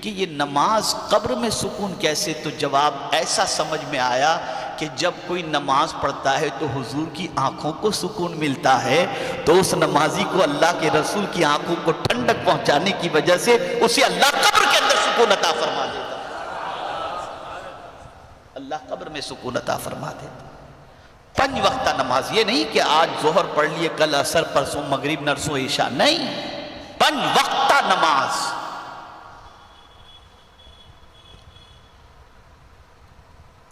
S2: کہ یہ نماز قبر میں سکون کیسے، تو جواب ایسا سمجھ میں آیا کہ جب کوئی نماز پڑھتا ہے تو حضور کی آنکھوں کو سکون ملتا ہے، تو اس نمازی کو اللہ کے رسول کی آنکھوں کو ٹھنڈک پہنچانے کی وجہ سے اسے اللہ قبر کے اندر سکون عطا فرما دیتا، اللہ قبر میں سکون عطا فرما دیتا. 5 وقتہ نماز، یہ نہیں کہ آج ظہر پڑھ لیے، کل عصر، پرسوں مغرب، نرسوں عشاء، نہیں، 5 وقتہ نماز.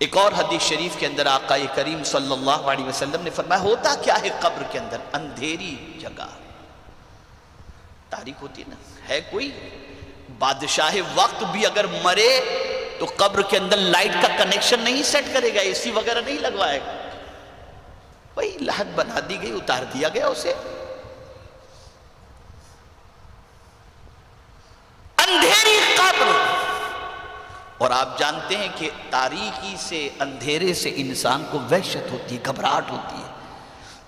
S2: ایک اور حدیث شریف کے اندر آقا کریم صلی اللہ علیہ وسلم نے فرمایا ہوتا کیا ہے قبر کے اندر؟ اندھیری جگہ، تاریک ہوتی ہے نا، ہے کوئی بادشاہ وقت بھی اگر مرے تو قبر کے اندر لائٹ کا کنیکشن نہیں سیٹ کرے گا، اے سی وغیرہ نہیں لگوائے گا، وہی لہت بنا دی گئی، اتار دیا گیا اسے۔ اندھیری قبر، اور آپ جانتے ہیں کہ تاریکی سے، اندھیرے سے انسان کو وحشت ہوتی ہے، گھبراہٹ ہوتی ہے۔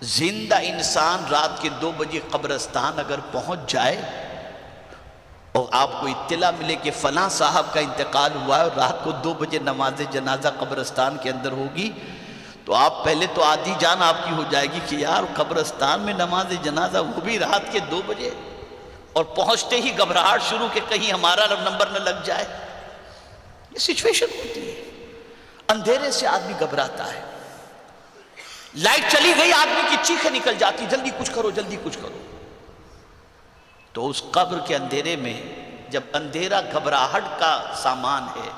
S2: زندہ انسان رات کے 2 بجے قبرستان اگر پہنچ جائے اور آپ کو اطلاع ملے کہ فلاں صاحب کا انتقال ہوا ہے اور رات کو 2 بجے نماز جنازہ قبرستان کے اندر ہوگی، تو آپ پہلے تو آدھی جان آپ کی ہو جائے گی کہ یار قبرستان میں نماز جنازہ، وہ بھی رات کے 2 بجے، اور پہنچتے ہی گھبراہٹ شروع کہ کہیں ہمارا نمبر نہ لگ جائے۔ یہ سچویشن ہوتی ہے، اندھیرے سے آدمی گھبراتا ہے۔ لائٹ چلی گئی، آدمی کی چیخیں نکل جاتی، جلدی کچھ کرو، جلدی کچھ کرو۔ تو اس قبر کے اندھیرے میں، جب اندھیرا گھبراہٹ کا سامان ہے،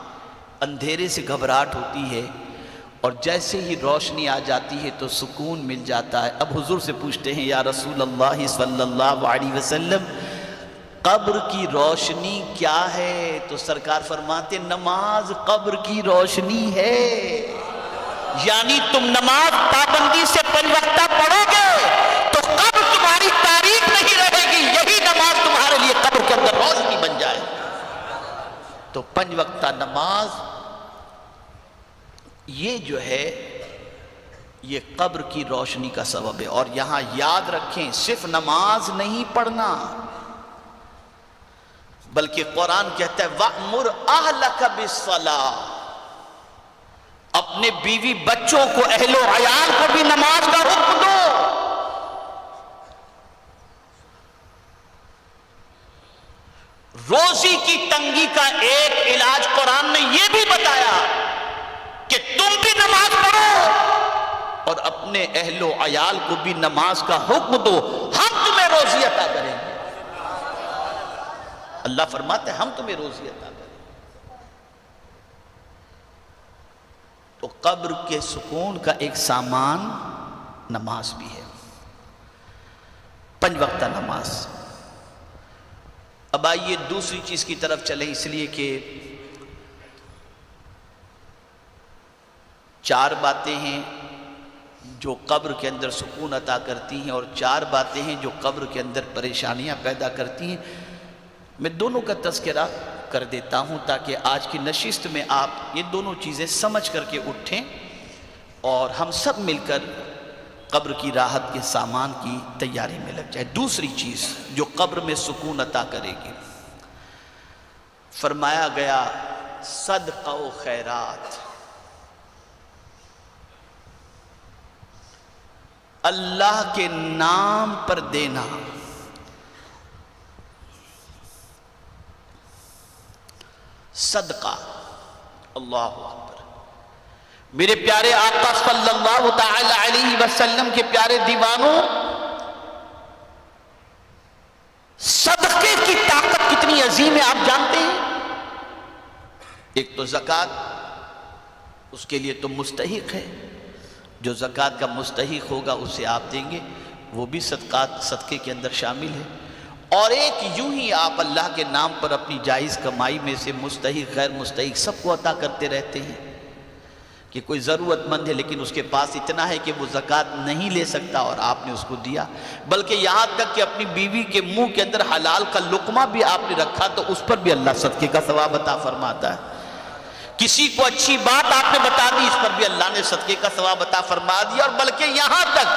S2: اندھیرے سے گھبراہٹ ہوتی ہے، اور جیسے ہی روشنی آ جاتی ہے تو سکون مل جاتا ہے۔ اب حضور سے پوچھتے ہیں یا رسول اللہ صلی اللہ علیہ وسلم، قبر کی روشنی کیا ہے؟ تو سرکار فرماتے نماز قبر کی روشنی ہے، یعنی تم نماز پابندی سے 5 وقتہ پڑھو گے تو قبر تمہاری تاریک نہیں رہے گی، یہی نماز تمہارے لیے قبر کے اندر روشنی بن جائے۔ تو 5 وقتہ نماز یہ جو ہے یہ قبر کی روشنی کا سبب ہے۔ اور یہاں یاد رکھیں صرف نماز نہیں پڑھنا، بلکہ قرآن کہتا ہے وَأْمُرْ أَهْلَكَ بِالصَّلَاةِ، اپنے بیوی بچوں کو، اہل و عیال کو بھی نماز کا حکم دو۔ روزی کی تنگی کا ایک علاج قرآن نے یہ بھی بتایا کہ تم بھی نماز پڑھو اور اپنے اہل و عیال کو بھی نماز کا حکم دو، ہم تمہیں روزی عطا کریں گے۔ اللہ فرماتے ہیں ہم تمہیں روزی عطا کریں گے۔ تو قبر کے سکون کا ایک سامان نماز بھی ہے، 5 وقتہ نماز۔ اب آئیے دوسری چیز کی طرف چلیں، اس لیے کہ 4 باتیں ہیں جو قبر کے اندر سکون عطا کرتی ہیں، اور 4 باتیں ہیں جو قبر کے اندر پریشانیاں پیدا کرتی ہیں۔ میں دونوں کا تذکرہ کر دیتا ہوں تاکہ آج کی نشست میں آپ یہ دونوں چیزیں سمجھ کر کے اٹھیں اور ہم سب مل کر قبر کی راحت کے سامان کی تیاری میں لگ جائے۔ دوسری چیز جو قبر میں سکون عطا کرے گی، فرمایا گیا صدقہ و خیرات، اللہ کے نام پر دینا۔ صدقہ، اللہ اکبر۔ میرے پیارے آقا صلی اللہ تعالی علیہ وسلم کے پیارے دیوانوں، صدقے کی طاقت کتنی عظیم ہے آپ جانتے ہیں؟ ایک تو زکوٰۃ، اس کے لیے تو مستحق ہے، جو زکوٰۃ کا مستحق ہوگا اسے آپ دیں گے، وہ بھی صدقے کے اندر شامل ہے۔ اور ایک یوں ہی آپ اللہ کے نام پر اپنی جائز کمائی میں سے مستحق غیر مستحق سب کو عطا کرتے رہتے ہیں، کہ کوئی ضرورت مند ہے لیکن اس کے پاس اتنا ہے کہ وہ زکوٰۃ نہیں لے سکتا اور آپ نے اس کو دیا، بلکہ یہاں تک کہ اپنی بیوی کے منہ کے اندر حلال کا لقمہ بھی آپ نے رکھا تو اس پر بھی اللہ صدقے کا ثواب عطا فرماتا ہے۔ کسی کو اچھی بات آپ نے بتا دی، اس پر بھی اللہ نے صدقے کا ثواب عطا فرما دیا، اور بلکہ یہاں تک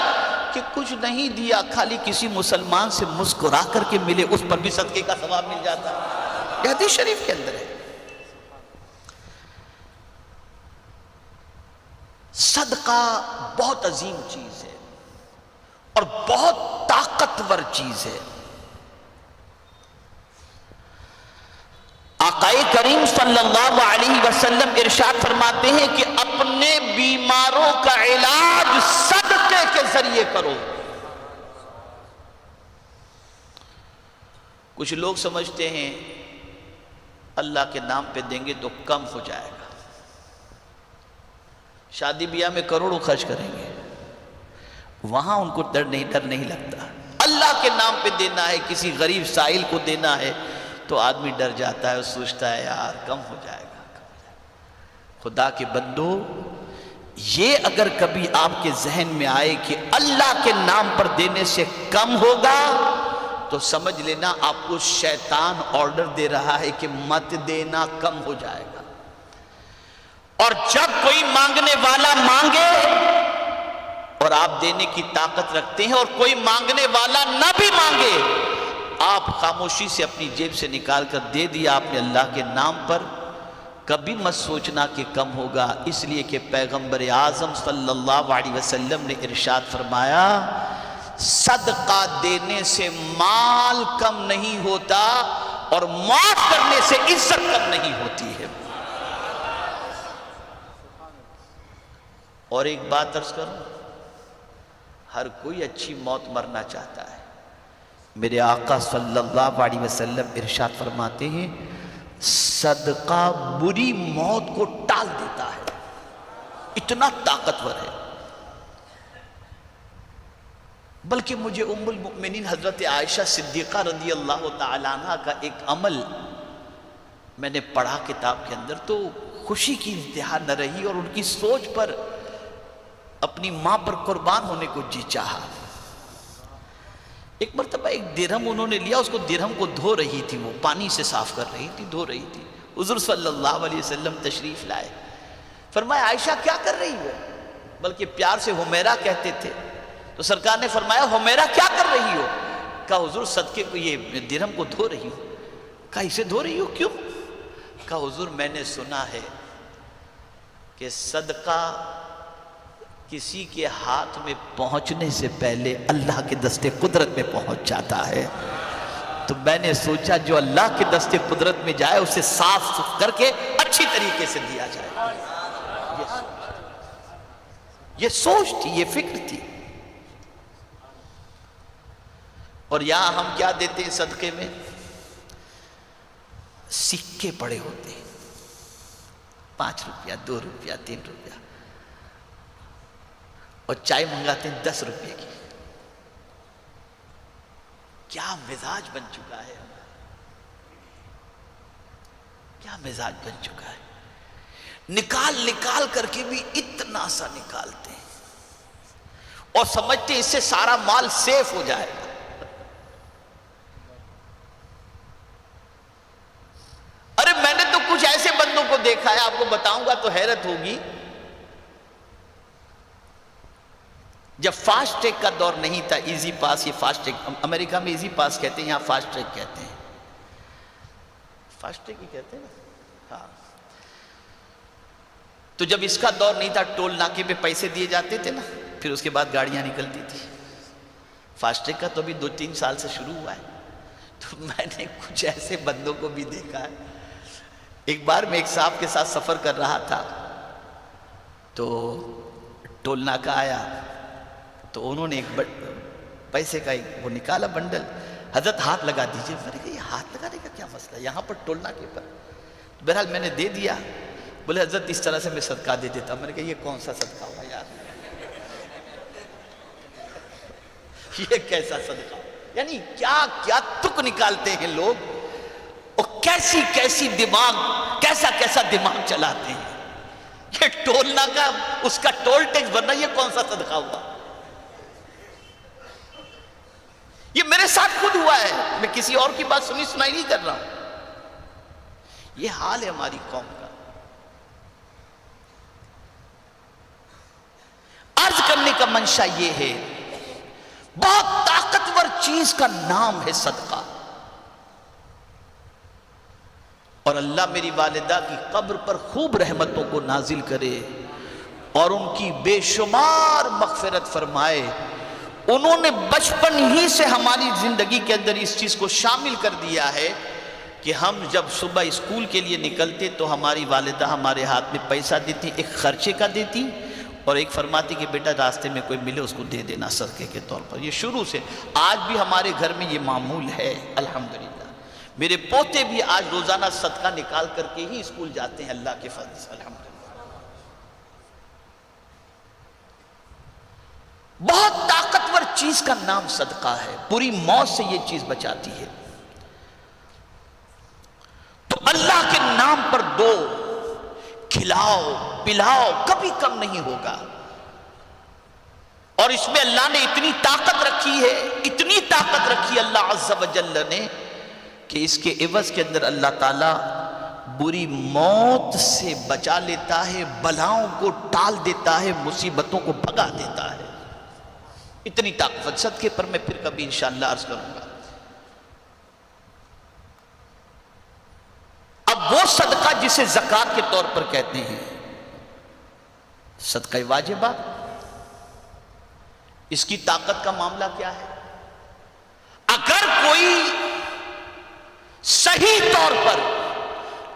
S2: کہ کچھ نہیں دیا، خالی کسی مسلمان سے مسکرا کر کے ملے، اس پر بھی صدقے کا ثواب مل جاتا ہے۔ یہ حدیث شریف کے اندر ہے۔ صدقہ بہت عظیم چیز ہے اور بہت طاقتور چیز ہے۔ آقا کریم صلی اللہ علیہ وسلم ارشاد فرماتے ہیں کہ اپنے بیماروں کا علاج صدقے کے ذریعے کرو۔ کچھ لوگ سمجھتے ہیں اللہ کے نام پہ دیں گے تو کم ہو جائے گا، شادی بیاہ میں کروڑوں خرچ کریں گے، وہاں ان کو ڈر نہیں لگتا۔ اللہ کے نام پہ دینا ہے، کسی غریب سائل کو دینا ہے، تو آدمی ڈر جاتا ہے اور سوچتا ہے یار کم ہو جائے گا، کم ہو جائے گا۔ خدا کے بندو، یہ اگر کبھی آپ کے ذہن میں آئے کہ اللہ کے نام پر دینے سے کم ہوگا تو سمجھ لینا آپ کو شیطان آرڈر دے رہا ہے کہ مت دینا، کم ہو جائے گا۔ اور جب کوئی مانگنے والا مانگے اور آپ دینے کی طاقت رکھتے ہیں اور کوئی مانگنے والا نہ بھی مانگے، آپ خاموشی سے اپنی جیب سے نکال کر دے دیا آپ نے اللہ کے نام پر، کبھی مت سوچنا کہ کم ہوگا، اس لیے کہ پیغمبر اعظم صلی اللہ علیہ وسلم نے ارشاد فرمایا صدقہ دینے سے مال کم نہیں ہوتا اور معاف کرنے سے عزت کم نہیں ہوتی ہے۔ اور ایک بات عرض کروں، ہر کوئی اچھی موت مرنا چاہتا ہے، میرے آقا صلی اللہ علیہ وسلم ارشاد فرماتے ہیں صدقہ بری موت کو ٹال دیتا ہے، اتنا طاقتور ہے۔ بلکہ مجھے ام المؤمنین حضرت عائشہ صدیقہ رضی اللہ تعالیٰ عنہ کا ایک عمل میں نے پڑھا کتاب کے اندر تو خوشی کی انتہا نہ رہی، اور ان کی سوچ پر اپنی ماں پر قربان ہونے کو جی چاہا۔ ایک مرتبہ ایک درہم انہوں نے لیا، اس کو درہم کو دھو رہی تھی، وہ پانی سے صاف کر رہی تھی، دھو رہی تھی۔ حضور صلی اللہ علیہ وسلم تشریف لائے، فرمایا عائشہ کیا کر رہی ہو؟ بلکہ پیار سے حمیرہ کہتے تھے، تو سرکار نے فرمایا حمیرہ کیا کر رہی ہو؟ کہا حضور صدقے کو یہ درہم کو دھو رہی ہوں۔ کہا اسے دھو رہی ہو کیوں؟ کہا حضور میں نے سنا ہے کہ صدقہ کسی کے ہاتھ میں پہنچنے سے پہلے اللہ کے دست قدرت میں پہنچ جاتا ہے، تو میں نے سوچا جو اللہ کے دست قدرت میں جائے اسے صاف کر کے اچھی طریقے سے دیا جائے۔ یہ سوچ تھی، یہ فکر تھی۔ اور یہاں ہم کیا دیتے ہیں صدقے میں؟ سکے پڑے ہوتے ہیں، 5 روپیہ 2 روپیہ 3 روپیہ، اور چائے منگاتے ہیں 10 روپے کی۔ کیا مزاج بن چکا ہے ہمارا، کیا مزاج بن چکا ہے، نکال نکال کر کے بھی اتنا سا نکالتے ہیں اور سمجھتے ہیں اس سے سارا مال سیف ہو جائے گا۔ ارے میں نے تو کچھ ایسے بندوں کو دیکھا ہے، آپ کو بتاؤں گا تو حیرت ہوگی، جب فاسٹ ٹریک کا دور نہیں تھا، ایزی پاس، یہ فاسٹ ٹریک امریکہ میں ایزی پاس کہتے ہیں، یہاں فاسٹ ٹریک کہتے ہیں، فاسٹ ٹریک ہی کہتے ہیں نا، ہاں۔ تو جب اس کا دور نہیں تھا، ٹول ناکے پہ پیسے دیے جاتے تھے نا، پھر اس کے بعد گاڑیاں نکلتی تھی۔ فاسٹ ٹریک کا تو ابھی 2-3 سال سے شروع ہوا ہے، تو میں نے کچھ ایسے بندوں کو بھی دیکھا ہے۔ ایک بار میں ایک صاحب کے ساتھ سفر کر رہا تھا، تو ٹول ناکہ آیا، تو انہوں نے ایک پیسے کا وہ نکالا بنڈل، حضرت ہاتھ لگا دیجئے۔ میں نے کہا یہ ہاتھ لگانے کا کیا مسئلہ ہے یہاں پر ٹول ناکے پر؟ بہرحال میں نے دے دیا، بولے حضرت اس طرح سے میں صدقہ دے دیتا ہوں۔ میں نے کہا یہ کون سا صدقہ ہوا یار، یہ کیسا صدقہ؟ یعنی کیا کیا تک نکالتے ہیں لوگ، اور کیسی کیسی دماغ، کیسا کیسا دماغ چلاتے ہیں۔ یہ ٹول ناکہ، اس کا ٹول ٹیکس بھرنا، یہ کون سا صدقہ ہوا؟ یہ میرے ساتھ خود ہوا ہے، میں کسی اور کی بات سنی سنائی نہیں کر رہا ہوں۔ یہ حال ہے ہماری قوم کا۔ عرض کرنے کا منشا یہ ہے، بہت طاقتور چیز کا نام ہے صدقہ، اور اللہ میری والدہ کی قبر پر خوب رحمتوں کو نازل کرے اور ان کی بے شمار مغفرت فرمائے۔ انہوں نے بچپن ہی سے ہماری زندگی کے اندر اس چیز کو شامل کر دیا ہے کہ ہم جب صبح اسکول کے لیے نکلتے تو ہماری والدہ ہمارے ہاتھ میں پیسہ دیتی، ایک خرچے کا دیتی اور ایک فرماتی کہ بیٹا راستے میں کوئی ملے اس کو دے دینا صدقے کے طور پر۔ یہ شروع سے آج بھی ہمارے گھر میں یہ معمول ہے الحمدللہ۔ میرے پوتے بھی آج روزانہ صدقہ نکال کر کے ہی اسکول جاتے ہیں اللہ کے فضل سے الحمدللہ۔ بہت طاقتور چیز کا نام صدقہ ہے، بری موت سے یہ چیز بچاتی ہے۔ کھلاؤ پلاؤ، کبھی کم نہیں ہوگا. اور اس میں اللہ نے اتنی طاقت رکھی ہے، اتنی طاقت رکھی اللہ عز و جل نے کہ اس کے عوض کے اندر اللہ تعالیٰ بری موت سے بچا لیتا ہے، بلاؤں کو ٹال دیتا ہے، مصیبتوں کو بھگا دیتا ہے. اتنی طاقت صدقے پر میں پھر کبھی انشاءاللہ عرض کروں گا. اب وہ صدقہ جسے زکوٰۃ کے طور پر کہتے ہیں، صدقہ واجبہ، اس کی طاقت کا معاملہ کیا ہے؟ اگر کوئی صحیح طور پر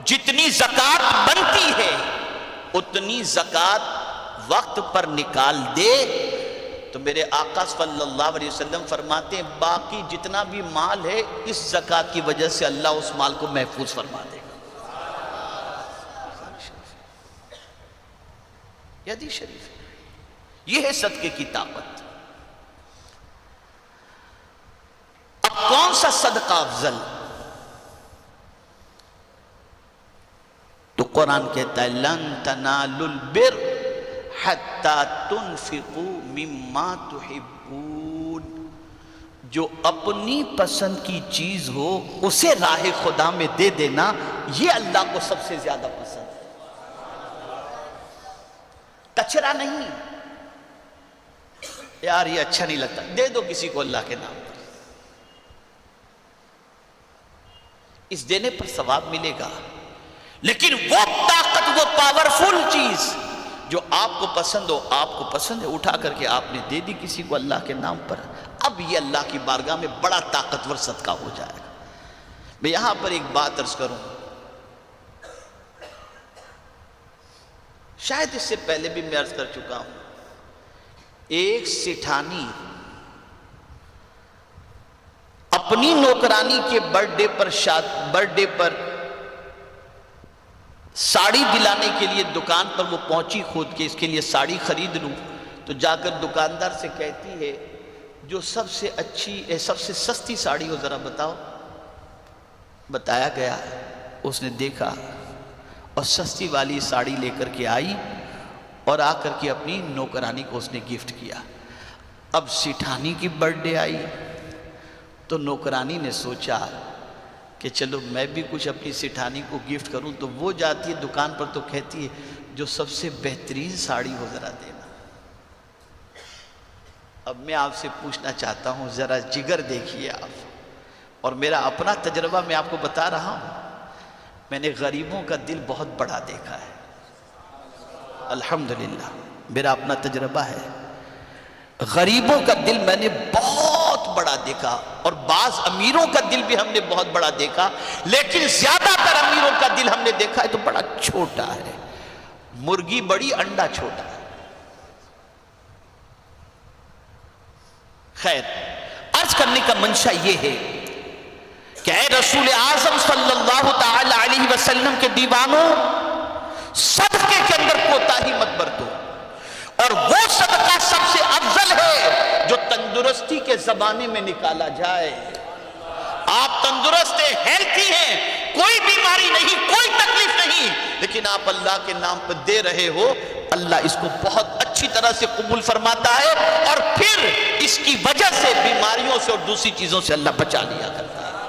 S2: جتنی زکوٰۃ بنتی ہے اتنی زکوٰۃ وقت پر نکال دے تو میرے آقا صلی اللہ علیہ وسلم فرماتے ہیں باقی جتنا بھی مال ہے اس زکوٰۃ کی وجہ سے اللہ اس مال کو محفوظ فرما دے گا. یہ حدیث شریف ہے. یہ ہے صدقے کی طاقت. اب کون سا صدقہ افضل؟ تو قرآن کہتا ہے لن تنالوا البر حتی تنفقوا مما تحبون. جو اپنی پسند کی چیز ہو اسے راہ خدا میں دے دینا، یہ اللہ کو سب سے زیادہ پسند ہے. کچرا نہیں، یار یہ اچھا نہیں لگتا، دے دو کسی کو اللہ کے نام پر. اس دینے پر ثواب ملے گا. لیکن وہ طاقت، وہ پاورفل چیز جو آپ کو پسند ہو، آپ کو پسند ہے، اٹھا کر کے آپ نے دے دی کسی کو اللہ کے نام پر، اب یہ اللہ کی بارگاہ میں بڑا طاقتور صدقہ ہو جائے گا. میں یہاں پر ایک بات عرض کروں، شاید اس سے پہلے بھی میں عرض کر چکا ہوں. ایک سیٹھانی اپنی نوکرانی کے برتھ ڈے پر ساڑی دلانے کے لیے دکان پر وہ پہنچی خود کے اس کے لیے ساڑی خرید لوں، تو جا کر دکاندار سے کہتی ہے جو سب سے اچھی سب سے سستی ساڑی ہو ذرا بتاؤ. بتایا گیا، اس نے دیکھا اور سستی والی ساڑی لے کر کے آئی اور آ کر کے اپنی نوکرانی کو اس نے گفٹ کیا. اب سیٹھانی کی برتھ ڈے آئی تو نوکرانی نے سوچا کہ چلو میں بھی کچھ اپنی سیٹھانی کو گفٹ کروں، تو وہ جاتی ہے دکان پر تو کہتی ہے جو سب سے بہترین ساڑی ہو ذرا دینا. اب میں آپ سے پوچھنا چاہتا ہوں، ذرا جگر دیکھیے آپ، اور میرا اپنا تجربہ میں آپ کو بتا رہا ہوں. میں نے غریبوں کا دل بہت بڑا دیکھا ہے، الحمدللہ میرا اپنا تجربہ ہے. غریبوں کا دل میں نے بہت بڑا دیکھا، اور بعض امیروں کا دل بھی ہم نے بہت بڑا دیکھا، لیکن زیادہ تر امیروں کا دل ہم نے دیکھا ہے تو بڑا چھوٹا ہے. مرغی بڑی انڈا چھوٹا ہے. خیر، عرض کرنے کا منشا یہ ہے کہ اے رسول اعظم صلی اللہ تعالی علیہ وسلم کے دیوانوں، صدقے کے اندر کوتاہی مت برتو. اور وہ صدقہ سب سے افضل ہے جو تندرستی کے زمانے میں نکالا جائے. آپ تندرست ہیں، ہیلتھی ہیں، کوئی بیماری نہیں، کوئی تکلیف نہیں، لیکن آپ اللہ کے نام پر دے رہے ہو، اللہ اس کو بہت اچھی طرح سے قبول فرماتا ہے، اور پھر اس کی وجہ سے بیماریوں سے اور دوسری چیزوں سے اللہ بچا لیا کرتا ہے.